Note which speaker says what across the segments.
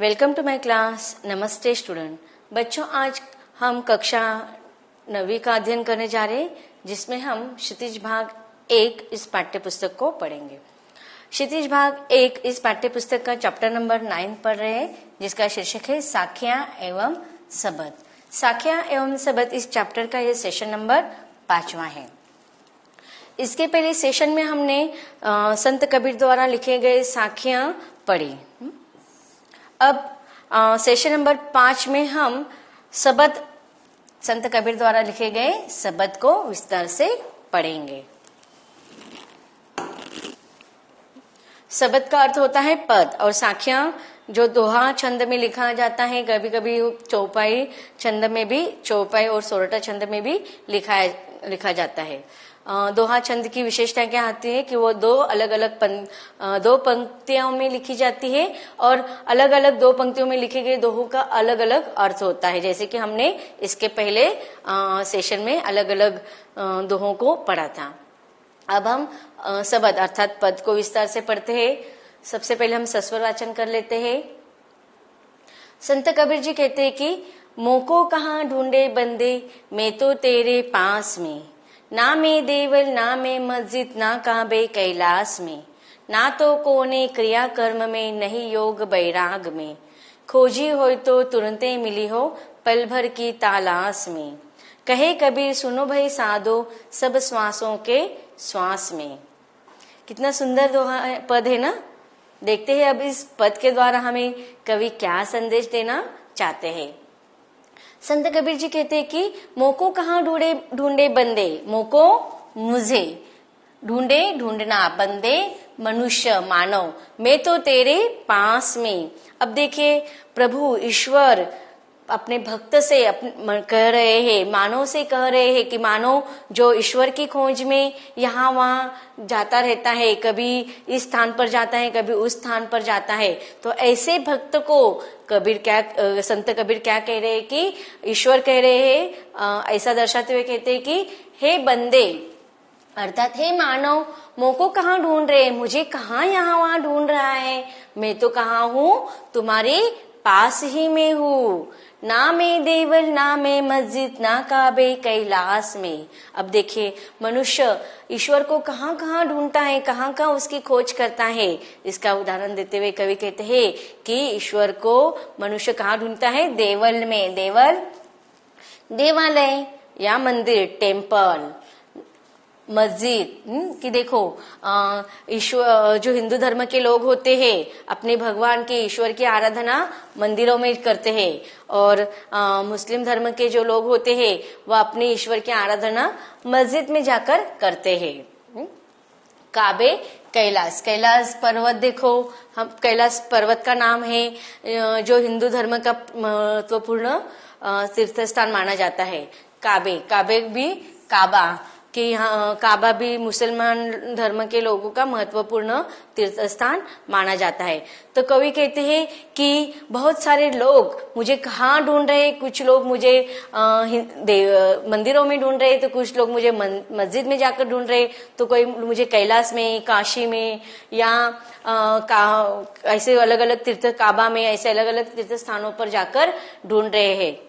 Speaker 1: Welcome to my class. नमस्ते student. बच्चों, आज हम कक्षा 9वीं का अध्ययन करने जा रहे हैं, जिसमें हम क्षितिज भाग 1 इस पाठ्य पुस्तक को पढ़ेंगे। क्षितिज भाग 1 इस पाठ्य पुस्तक का चैप्टर नंबर 9 पढ़ रहे हैं, जिसका शीर्षक है साखियां एवं सबद। साखियां एवं सबद इस चैप्टर का यह सेशन नंबर 5वां है। इसके पहले सेशन में हमने संत कबीर द्वारा लिखे गए साखियां पढ़ी। अब सेशन नंबर 5 में हम सबद, संत कबीर द्वारा लिखे गए सबद को विस्तार से पढ़ेंगे। सबद का अर्थ होता है पद, और साखियां जो दोहा छंद में लिखा जाता है, कभी कभी चौपाई छंद में भी, चौपाई और सोरठा छंद में भी लिखा जाता है। दोहा छंद की विशेषता क्या आती है कि वो दो पंक्तियों में लिखी जाती है, और अलग अलग दो पंक्तियों में लिखे गए दोहों का अलग अलग अर्थ होता है, जैसे कि हमने इसके पहले सेशन में अलग अलग दोहों को पढ़ा था। अब हम सबद अर्थात पद को विस्तार से पढ़ते हैं। सबसे पहले हम सस्वर वाचन कर लेते हैं। संत कबीर जी कहते हैं कि मोको कहाँ ढूंढे बंदे, मैं तो तेरे पास में, ना में देवल ना में मस्जिद ना काबे कैलाश में, ना तो कोने क्रिया कर्म में, नहीं योग बैराग में, खोजी हो तो तुरंते मिली हो पल भर की तालाश में, कहे कबीर सुनो भाई साधो सब श्वासों के श्वास में। कितना सुंदर पद है ना। देखते हैं अब इस पद के द्वारा हमें कवि क्या संदेश देना चाहते हैं। संत कबीर जी कहते हैं कि मोको कहाँ ढूंढे बंदे, मोको मुझे, ढूंढे ढूंढना, बंदे मनुष्य मानव, मैं तो तेरे पास में। अब देखिए प्रभु ईश्वर अपने भक्त से कह रहे हैं, मानव से कह रहे हैं कि मानव जो ईश्वर की खोज में यहाँ वहाँ जाता रहता है, कभी इस स्थान पर जाता है, कभी उस स्थान पर जाता है, तो ऐसे भक्त को संत कबीर क्या कह रहे हैं कि ईश्वर कह रहे हैं, ऐसा दर्शाते हुए कहते हैं कि हे बंदे अर्थात हे मानव, मोको कहाँ ढूंढ रहे, मुझे कहाँ यहाँ वहाँ ढूंढ रहा है, मैं तो कहाँ हूँ, तुम्हारे पास ही में हूँ, ना में देवल ना में मस्जिद ना काबे कैलाश में। अब देखिए मनुष्य ईश्वर को कहाँ कहाँ ढूंढता है, कहाँ कहाँ उसकी खोज करता है। इसका उदाहरण देते हुए कवि कहते हैं कि ईश्वर को मनुष्य कहाँ ढूंढता है, देवल में, देवल देवालय या मंदिर, टेम्पल, मस्जिद। कि देखो ईश्वर, जो हिंदू धर्म के लोग होते हैं अपने भगवान के ईश्वर की आराधना मंदिरों में करते हैं, और मुस्लिम धर्म के जो लोग होते हैं वह अपने ईश्वर की आराधना मस्जिद में जाकर करते हैं। काबे कैलाश, कैलाश पर्वत देखो, हम कैलाश पर्वत का नाम है जो हिंदू धर्म का महत्वपूर्ण तीर्थ स्थान माना जाता है। काबे भी, काबा कि यहाँ काबा भी मुसलमान धर्म के लोगों का महत्वपूर्ण तीर्थ स्थान माना जाता है। तो कवि कहते हैं कि बहुत सारे लोग मुझे कहाँ ढूंढ रहे, कुछ लोग मुझे मंदिरों में ढूंढ रहे, तो कुछ लोग मुझे मस्जिद में जाकर ढूंढ रहे, तो कोई मुझे कैलाश में, काशी में, या ऐसे अलग अलग तीर्थ, काबा में, ऐसे अलग अलग तीर्थ स्थानों पर जाकर ढूंढ रहे हैं।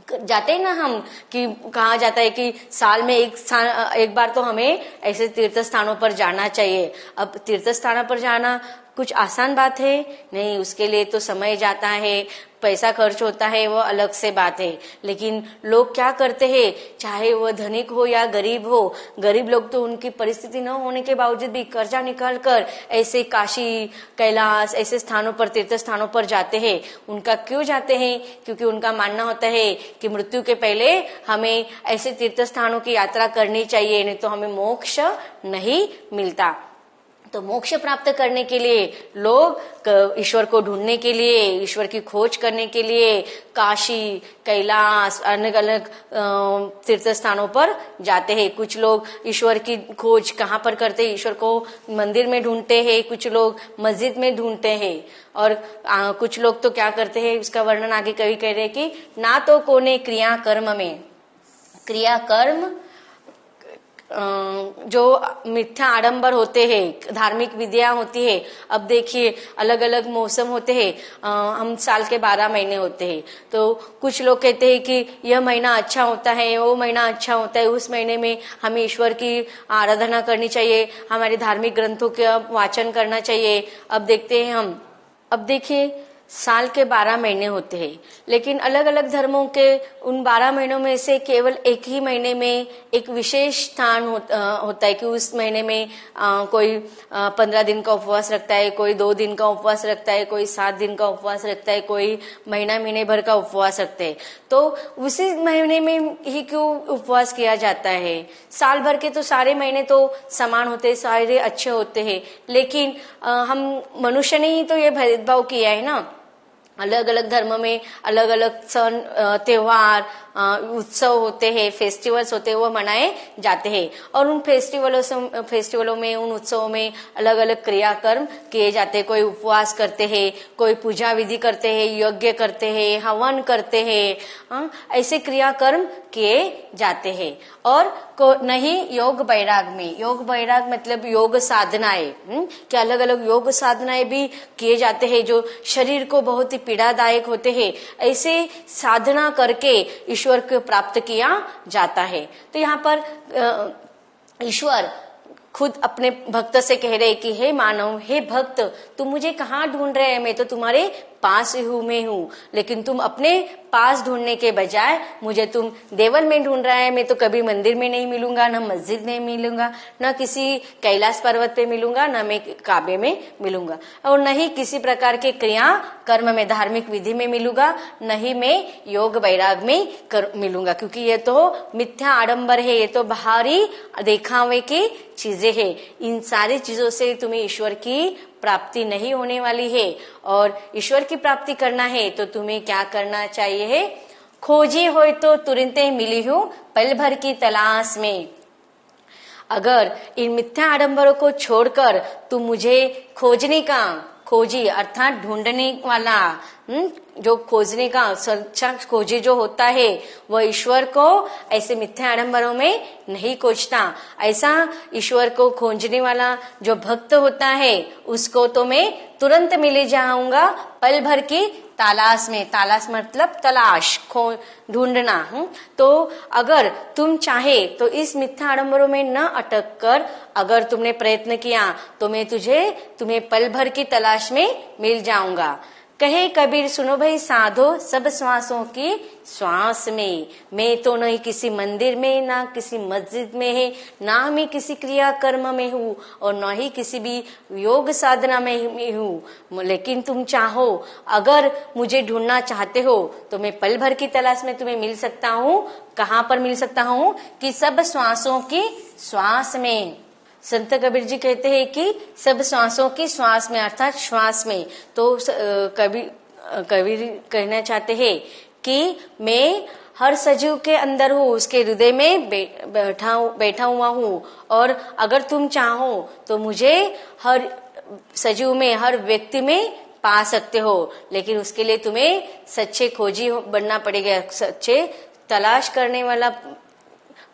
Speaker 1: जाते हैं ना हम कि कहा जाता है कि साल में एक बार तो हमें ऐसे तीर्थ स्थानों पर जाना चाहिए। अब तीर्थ स्थानों पर जाना कुछ आसान बात है नहीं, उसके लिए तो समय जाता है, पैसा खर्च होता है, वो अलग से बात है। लेकिन लोग क्या करते हैं, चाहे वो धनिक हो या गरीब हो, गरीब लोग तो उनकी परिस्थिति न होने के बावजूद भी कर्जा निकाल कर ऐसे काशी, कैलाश ऐसे स्थानों पर, तीर्थ स्थानों पर जाते हैं। उनका क्यों जाते हैं? क्योंकि उनका मानना होता है कि मृत्यु के पहले हमें ऐसे तीर्थ स्थानों की यात्रा करनी चाहिए, नहीं तो हमें मोक्ष नहीं मिलता। तो मोक्ष प्राप्त करने के लिए लोग ईश्वर को ढूंढने के लिए, ईश्वर की खोज करने के लिए काशी, कैलाश, अलग अलग तीर्थ स्थानों पर जाते हैं। कुछ लोग ईश्वर की खोज कहाँ पर करते हैं, ईश्वर को मंदिर में ढूंढते हैं, कुछ लोग मस्जिद में ढूंढते हैं, और कुछ लोग तो क्या करते हैं, उसका वर्णन आगे कवि कह रहे हैं कि ना तो कोने क्रिया कर्म में, क्रिया कर्म जो मिथ्या आडंबर होते हैं, धार्मिक विधियां होती है। अब देखिए अलग अलग मौसम होते हैं, हम साल के 12 महीने होते हैं, तो कुछ लोग कहते हैं कि यह महीना अच्छा होता है, वो महीना अच्छा होता है, उस महीने में हमें ईश्वर की आराधना करनी चाहिए, हमारे धार्मिक ग्रंथों का वाचन करना चाहिए। अब देखते हैं हम, अब देखिए साल के 12 महीने होते हैं, लेकिन अलग अलग धर्मों के उन 12 महीनों में से केवल एक ही महीने में एक विशेष स्थान होता है कि उस महीने में कोई 15 दिन का उपवास रखता है, कोई 2 दिन का उपवास रखता है, कोई 7 दिन का उपवास रखता है, कोई महीने भर का उपवास रखते हैं। तो उसी महीने में ही क्यों उपवास किया जाता है? साल भर के तो सारे महीने तो समान होते हैं, सारे अच्छे होते हैं, लेकिन हम मनुष्य ने ही तो ये भेदभाव किया है ना। अलग अलग धर्म में अलग अलग सन, त्योहार, उत्सव होते हैं, फेस्टिवल्स होते हैं, वो मनाए जाते हैं, और उन फेस्टिवलों में उन उत्सवों में अलग अलग क्रियाकर्म किए जाते हैं। कोई उपवास करते हैं, कोई पूजा विधि करते हैं, यज्ञ करते हैं, हवन करते हैं, ऐसे क्रियाकर्म किए जाते हैं। और नहीं योग वैराग में, योग वैराग मतलब योग साधनाएं, कि अलग अलग योग साधनाएं भी किए जाते हैं जो शरीर को बहुत ही पीड़ादायक होते हैं। ऐसे साधना करके ईश्वर को प्राप्त किया जाता है। तो यहाँ पर ईश्वर खुद अपने भक्त से कह रहे कि हे मानव, हे भक्त, तुम मुझे कहाँ ढूंढ रहे हैं? मैं तो तुम्हारे पास में हूँ, लेकिन तुम अपने पास ढूंढने के बजाय मुझे तुम देवल में ढूंढ रहा है। मैं तो कभी मंदिर में नहीं मिलूंगा, न मस्जिद में मिलूंगा, न किसी कैलाश पर्वत पे मिलूंगा, न मैं काबे में मिलूंगा, और न ही किसी प्रकार के क्रिया कर्म में, धार्मिक विधि में मिलूंगा, न ही मैं योग वैराग में मिलूंगा, क्योंकि ये तो मिथ्या आडंबर है, ये तो बाहरी दिखावे की चीजें है। इन सारी चीजों से तुम्हें ईश्वर की प्राप्ति नहीं होने वाली है। और ईश्वर की प्राप्ति करना है तो तुम्हें क्या करना चाहिए है? खोजी हो तो तुरंत मिली हूँ पल भर की तलाश में। अगर इन मिथ्या आडंबरों को छोड़कर तुम मुझे खोजने का, खोजी अर्थात ढूंढने वाला, जो खोजने का सच्चा खोजी जो होता है वह ईश्वर को ऐसे मिथ्या आडंबरों में नहीं खोजता। ऐसा ईश्वर को खोजने वाला जो भक्त होता है उसको तो मैं तुरंत मिल जाऊंगा पल भर की तलाश में। तलाश मतलब तलाश, ढूंढना। तो अगर तुम चाहे तो इस मिथ्या आडंबरों में न अटक कर अगर तुमने प्रयत्न किया तो मैं तुम्हें पल भर की तलाश में मिल जाऊंगा। कहे कबीर सुनो भाई साधो, सब श्वासों की श्वास में। मैं तो नहीं किसी मंदिर में, ना किसी मस्जिद में है, ना मैं किसी क्रिया कर्म में हूँ, और न ही किसी भी योग साधना में हूँ। लेकिन तुम चाहो, अगर मुझे ढूंढना चाहते हो तो मैं पल भर की तलाश में तुम्हें मिल सकता हूँ। कहाँ पर मिल सकता हूँ? कि सब श्वासों की श्वास में। संत कबीर जी कहते हैं कि सब श्वासों की श्वास में, अर्थात श्वास में। तो कबीर कहना चाहते हैं कि मैं हर सजीव के अंदर हूँ, उसके हृदय में बैठा हुआ हूँ, और अगर तुम चाहो तो मुझे हर सजीव में, हर व्यक्ति में पा सकते हो। लेकिन उसके लिए तुम्हें सच्चे खोजी बनना पड़ेगा, सच्चे तलाश करने वाला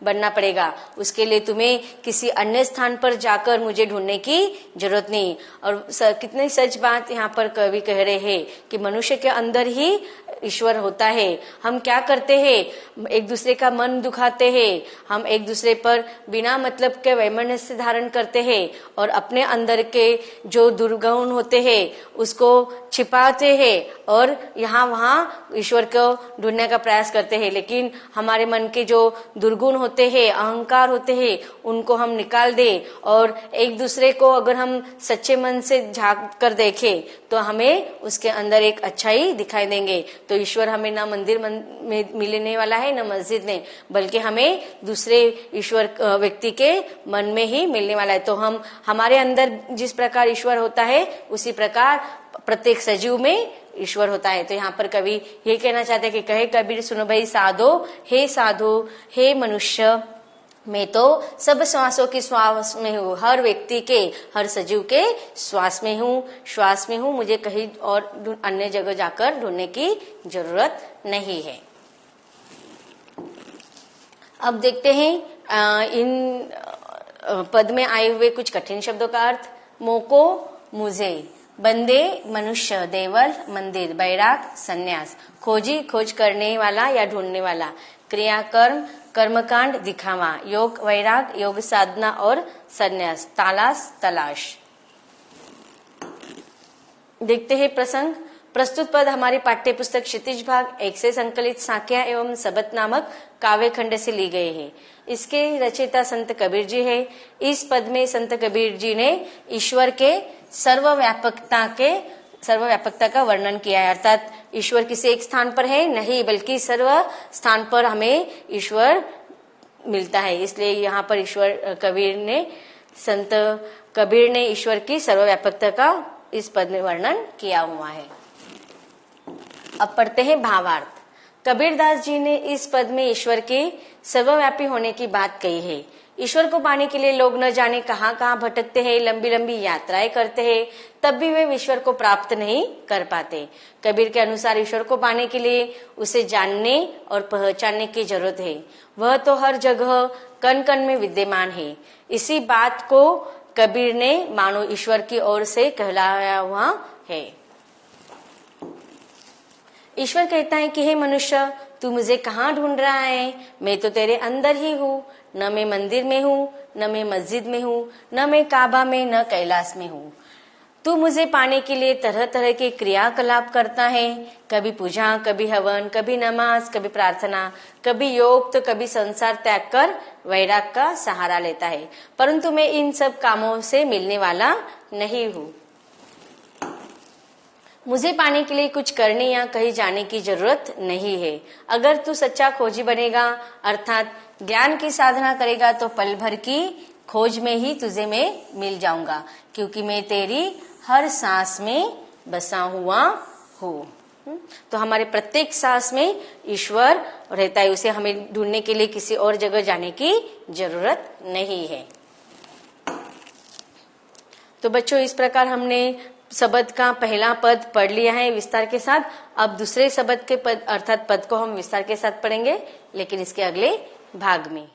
Speaker 1: बनना पड़ेगा। उसके लिए तुम्हें किसी अन्य स्थान पर जाकर मुझे ढूंढने की जरूरत नहीं। और कितनी सच बात यहाँ पर कवि कह रहे हैं कि मनुष्य के अंदर ही ईश्वर होता है। हम क्या करते हैं? एक दूसरे का मन दुखाते हैं, हम एक दूसरे पर बिना मतलब के वैमनस्य धारण करते हैं, और अपने अंदर के जो दुर्गुण होते हैं उसको छिपाते हैं, और यहाँ वहाँ ईश्वर को ढूंढने का प्रयास करते हैं। लेकिन हमारे मन के जो दुर्गुण होते हैं, अहंकार होते हैं, उनको हम निकाल दे, और एक दूसरे को अगर हम सच्चे मन से झांक कर देखें तो हमें उसके अंदर एक अच्छाई दिखाई देंगे। तो ईश्वर हमें ना मंदिर में मिलने वाला है, ना मस्जिद में, बल्कि हमें दूसरे ईश्वर व्यक्ति के मन में ही मिलने वाला है। तो हमारे अंदर जिस प्रकार ईश्वर होता है उसी प्रकार प्रत्येक सजीव में ईश्वर होता है। तो यहाँ पर कवि ये कहना चाहते हैं कि कहे कबीर सुनो भाई साधो, हे मनुष्य, मैं तो सब श्वासों की श्वास में हूँ, हर व्यक्ति के, हर सजीव के श्वास में हूँ। मुझे कहीं और अन्य जगह जाकर ढूंढने की जरूरत नहीं है। अब देखते हैं इन पद में आए हुए कुछ कठिन शब्दों का अर्थ। मोको मुझे, बंदे मनुष्य, देवल मंदिर, बैराग सन्यास, खोजी खोज करने वाला या ढूंढने वाला, क्रिया कर्म कर्मकांड दिखावा, योग वैराग योग साधना और सन्यास, तालाश तलाश। देखते हैं प्रसंग। प्रस्तुत पद हमारी पाठ्य पुस्तक क्षितिज भाग 1 से संकलित साख्या एवं सबत नामक काव्य खंड से ली गए हैं। इसके रचयिता संत कबीर जी है। इस पद में संत कबीर जी ने ईश्वर के सर्वव्यापकता का वर्णन किया है, अर्थात ईश्वर किसी एक स्थान पर है नहीं, बल्कि सर्व स्थान पर हमें ईश्वर मिलता है। इसलिए यहाँ पर संत कबीर ने ईश्वर की सर्वव्यापकता का इस पद में वर्णन किया हुआ है। अब पढ़ते हैं भावार्थ। कबीरदास जी ने इस पद में ईश्वर के सर्वव्यापी होने की बात कही है। ईश्वर को पाने के लिए लोग न जाने कहाँ कहाँ भटकते हैं, लंबी लंबी यात्राएं करते हैं, तब भी वे ईश्वर को प्राप्त नहीं कर पाते। कबीर के अनुसार ईश्वर को पाने के लिए उसे जानने और पहचानने की जरूरत है। वह तो हर जगह कण कण में विद्यमान है। इसी बात को कबीर ने मानो ईश्वर की ओर से कहलाया हुआ है। ईश्वर कहता है कि हे मनुष्य, तू मुझे कहाँ ढूंढ रहा है? मैं तो तेरे अंदर ही हूँ। न मैं मंदिर में हूँ, न मैं मस्जिद में हूँ, न मैं काबा में, न कैलाश में हूँ। तू मुझे पाने के लिए तरह तरह के क्रियाकलाप करता है, कभी पूजा, कभी हवन, कभी नमाज, कभी प्रार्थना, कभी योग, तो कभी संसार त्याग कर वैराग का सहारा लेता है, परंतु मैं इन सब कामों से मिलने वाला नहीं हूँ। मुझे पाने के लिए कुछ करने या कहीं जाने की जरूरत नहीं है। अगर तू सच्चा खोजी बनेगा, अर्थात ज्ञान की साधना करेगा, तो पल भर की खोज में ही तुझे मैं मिल जाऊंगा, क्योंकि मैं तेरी हर सांस में बसा हुआ हूँ। तो हमारे प्रत्येक सांस में ईश्वर रहता है, उसे हमें ढूंढने के लिए किसी और जगह जाने की जरूरत नहीं है। तो बच्चों, इस प्रकार हमने शब्द का पहला पद पढ़ लिया है विस्तार के साथ। अब दूसरे शब्द के पद अर्थात पद को हम विस्तार के साथ पढ़ेंगे, लेकिन इसके अगले भाग में।